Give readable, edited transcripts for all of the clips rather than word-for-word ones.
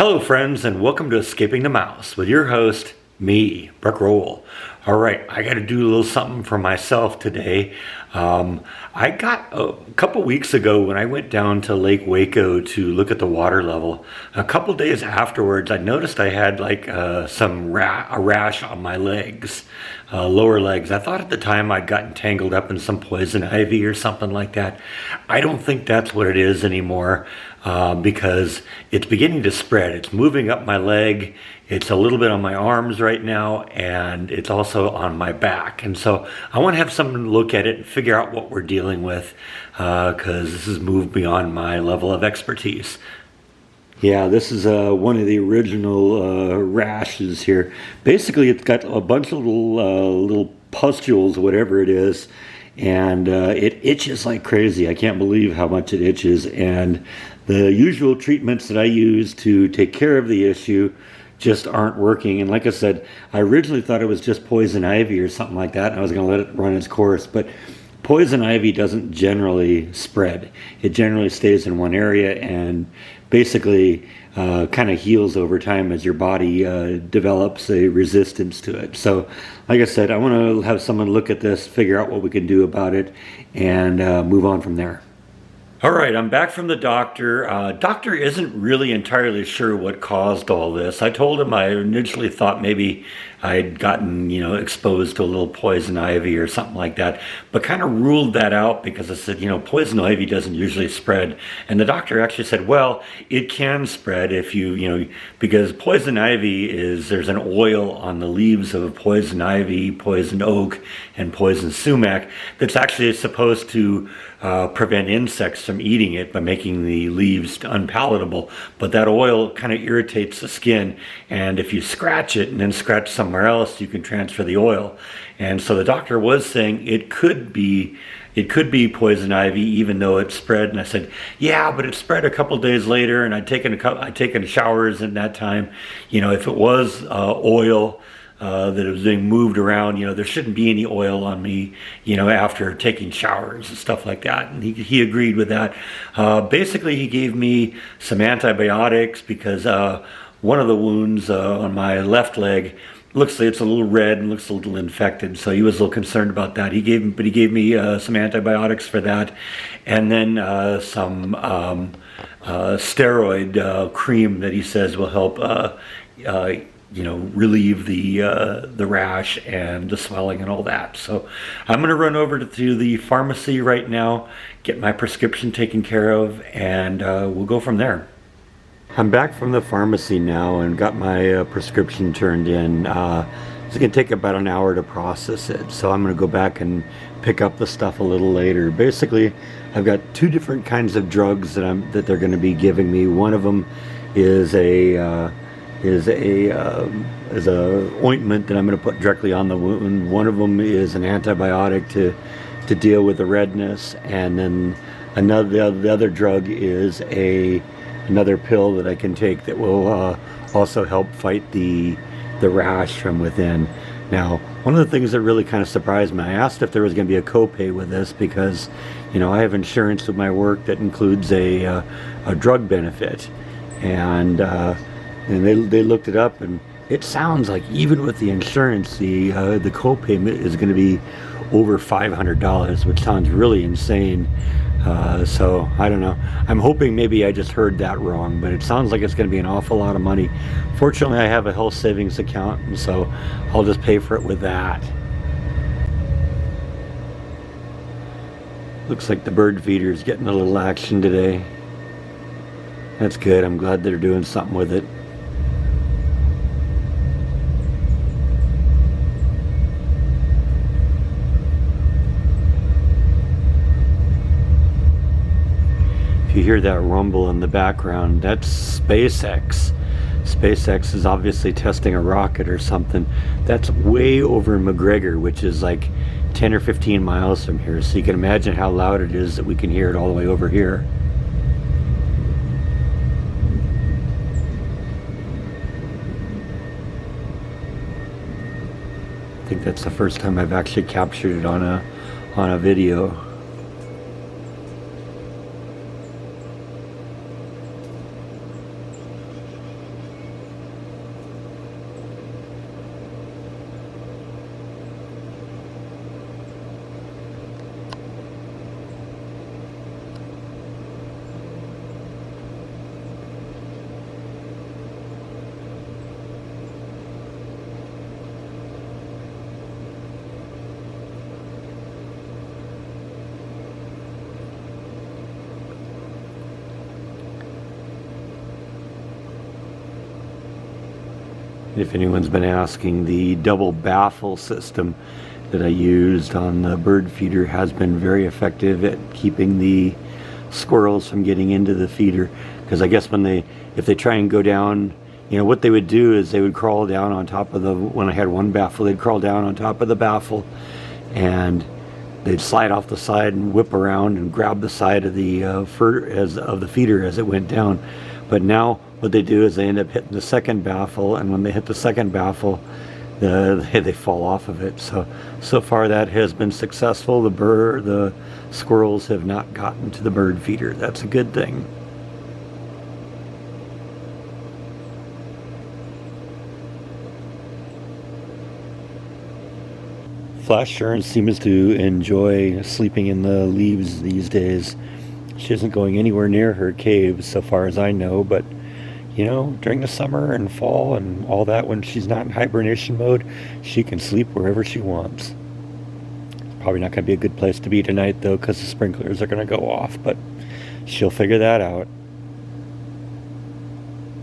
Hello, friends, and welcome to Escaping the Mouse with your host, me, Buck Roll. All right, I got to do a little something for myself today. I got a couple weeks ago when I went down to Lake Waco to look at the water level. A couple days afterwards, I noticed I had like a rash on my legs, lower legs. I thought at the time I'd gotten tangled up in some poison ivy or something like that. I don't think that's what it is anymore. Because it's beginning to spread. It's moving up my leg. It's a little bit on my arms right now, and it's also on my back. And so I want to have someone look at it and figure out what we're dealing with, because this has moved beyond my level of expertise. Yeah, this is one of the original rashes here. Basically, it's got a bunch of little pustules, whatever it is, and it itches like crazy. I can't believe how much it itches. And the usual treatments that I use to take care of the issue just aren't working. And like I said, I originally thought it was just poison ivy or something like that, and I was going to let it run its course. But poison ivy doesn't generally spread. It generally stays in one area and basically kind of heals over time as your body develops a resistance to it. So like I said, I want to have someone look at this, figure out what we can do about it, and move on from there. All right, I'm back from the doctor. Doctor isn't really entirely sure what caused all this. I told him I initially thought maybe I'd gotten, exposed to a little poison ivy or something like that, but kind of ruled that out because I said, poison ivy doesn't usually spread. And the doctor actually said, well, it can spread if because poison ivy there's an oil on the leaves of poison ivy, poison oak, and poison sumac that's actually supposed to prevent insects from eating it by making the leaves unpalatable. But that oil kind of irritates the skin, and if you scratch it and then scratch somewhere else, you can transfer the oil. And so the doctor was saying it could be poison ivy, even though it spread. And I said, yeah, but it spread a couple days later, and I'd taken showers in that time. If it was oil that it was being moved around, there shouldn't be any oil on me, after taking showers and stuff like that. And he agreed with that. Basically, he gave me some antibiotics because one of the wounds on my left leg looks like it's a little red and looks a little infected. So he was a little concerned about that. He gave me some antibiotics for that, and then some steroid cream that he says will help relieve the rash and the swelling and all that. So I'm going to run over to the pharmacy right now, get my prescription taken care of, and we'll go from there. I'm back from the pharmacy now and got my prescription turned in. It's going to take about an hour to process it, so I'm going to go back and pick up the stuff a little later. Basically, I've got two different kinds of drugs that they're going to be giving me. One of them is a ointment that I'm going to put directly on the wound. One of them is an antibiotic to deal with the redness, and then the other drug is another pill that I can take that will also help fight the rash from within. Now, one of the things that really kind of surprised me, I asked if there was going to be a copay with this because, I have insurance with my work that includes a drug benefit, and they looked it up, and it sounds like even with the insurance, the copay is going to be over $500, which sounds really insane. So I don't know. I'm hoping maybe I just heard that wrong, but it sounds like it's going to be an awful lot of money. Fortunately, I have a health savings account, and so I'll just pay for it with that. Looks like the bird feeder is getting a little action today. That's good. I'm glad they're doing something with it. If you hear that rumble in the background, that's SpaceX. SpaceX is obviously testing a rocket or something. That's way over in McGregor, which is like 10 or 15 miles from here. So you can imagine how loud it is that we can hear it all the way over here. I think that's the first time I've actually captured it on a video. If anyone's been asking, the double baffle system that I used on the bird feeder has been very effective at keeping the squirrels from getting into the feeder. Because I guess if they try and go down, what they would do is they would crawl down on top of when I had one baffle, they'd crawl down on top of the baffle and they'd slide off the side and whip around and grab the side of the of the feeder as it went down. But now what they do is they end up hitting the second baffle, and when they hit the second baffle, they fall off of it. So far that has been successful. The squirrels have not gotten to the bird feeder. That's a good thing. Flash sure seems to enjoy sleeping in the leaves these days. She isn't going anywhere near her cave so far as I know, but during the summer and fall and all that, when she's not in hibernation mode, she can sleep wherever she wants. Probably not going to be a good place to be tonight though, because the sprinklers are going to go off, but she'll figure that out.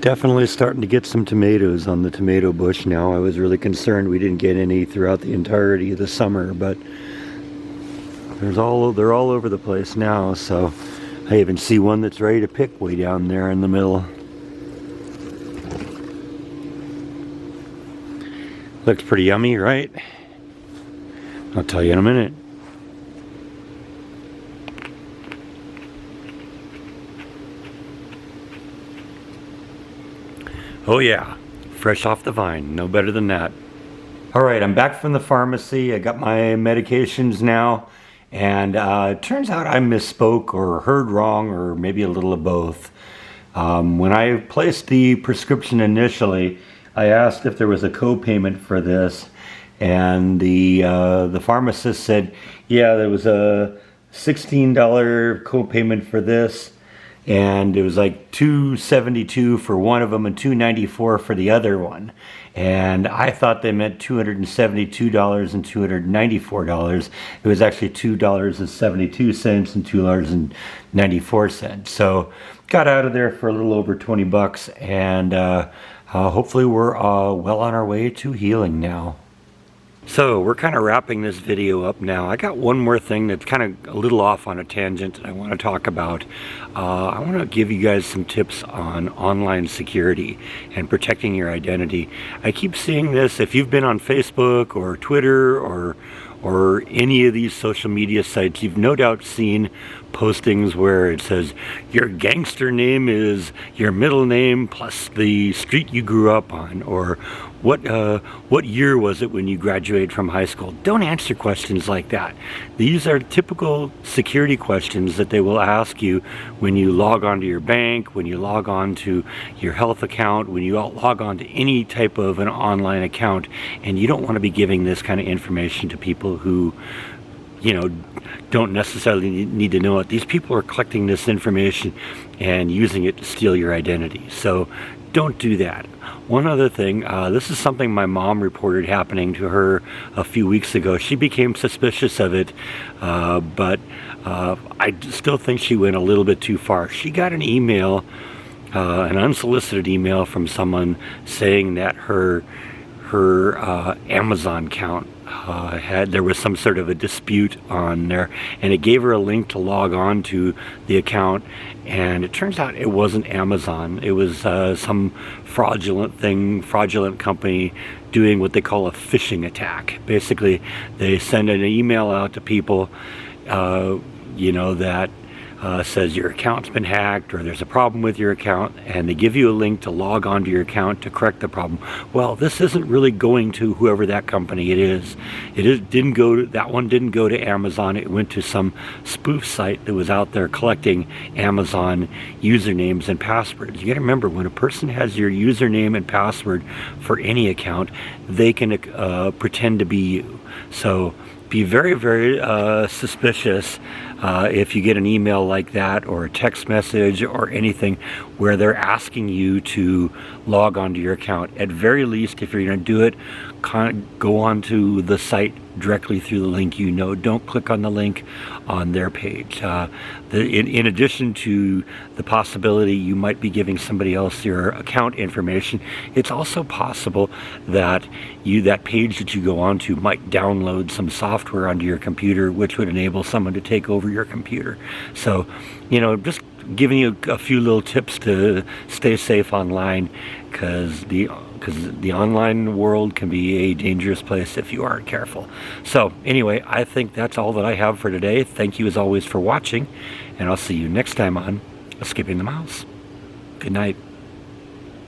Definitely starting to get some tomatoes on the tomato bush now. I was really concerned we didn't get any throughout the entirety of the summer, but they're all over the place now. So I even see one that's ready to pick way down there in the middle. Looks pretty yummy, right? I'll tell you in a minute. Oh yeah, fresh off the vine, no better than that. Alright, I'm back from the pharmacy. I got my medications now, and it turns out I misspoke or heard wrong, or maybe a little of both. When I placed the prescription initially, I asked if there was a co-payment for this, and the pharmacist said, yeah, there was a $16 co-payment for this, and it was like $272 for one of them and $294 for the other one. And I thought they meant $272 and $294. It was actually $2.72 and $2.94. So got out of there for a little over 20 bucks, and hopefully we're well on our way to healing now. So we're kind of wrapping this video up now. I got one more thing that's kind of a little off on a tangent that I want to talk about. I want to give you guys some tips on online security and protecting your identity. I keep seeing this. If you've been on Facebook or Twitter or any of these social media sites, you've no doubt seen postings where it says your gangster name is your middle name plus the street you grew up on, or what year was it when you graduated from high school. Don't answer questions like that. These are typical security questions that they will ask you when you log on to your bank, when you log on to your health account, when you log on to any type of an online account, and you don't want to be giving this kind of information to people who don't necessarily need to know it. These people are collecting this information and using it to steal your identity. So don't do that. One other thing, this is something my mom reported happening to her a few weeks ago. She became suspicious of it, but I still think she went a little bit too far. She got an email, an unsolicited email from someone saying that her Amazon account there was some sort of a dispute on there, and it gave her a link to log on to the account, and it turns out it wasn't Amazon. It was some fraudulent company doing what they call a phishing attack. Basically, they send an email out to people that says your account's been hacked or there's a problem with your account, and they give you a link to log on to your account to correct the problem. Well, this isn't really going to whoever that company it is. That one didn't go to Amazon. It went to some spoof site that was out there collecting Amazon usernames and passwords. You got to remember, when a person has your username and password for any account, they can pretend to be you. So be very, very suspicious if you get an email like that, or a text message, or anything where they're asking you to log onto your account. At very least, if you're going to do it, go onto the site directly through the link. Don't click on the link on their page. In addition to the possibility you might be giving somebody else your account information, it's also possible that that page that you go onto might download some software onto your computer, which would enable someone to take over your computer. So, just giving you a few little tips to stay safe online, because the online world can be a dangerous place if you aren't careful. So anyway, I think that's all that I have for today. Thank you as always for watching, and I'll see you next time on Escaping the Mouse. Good night.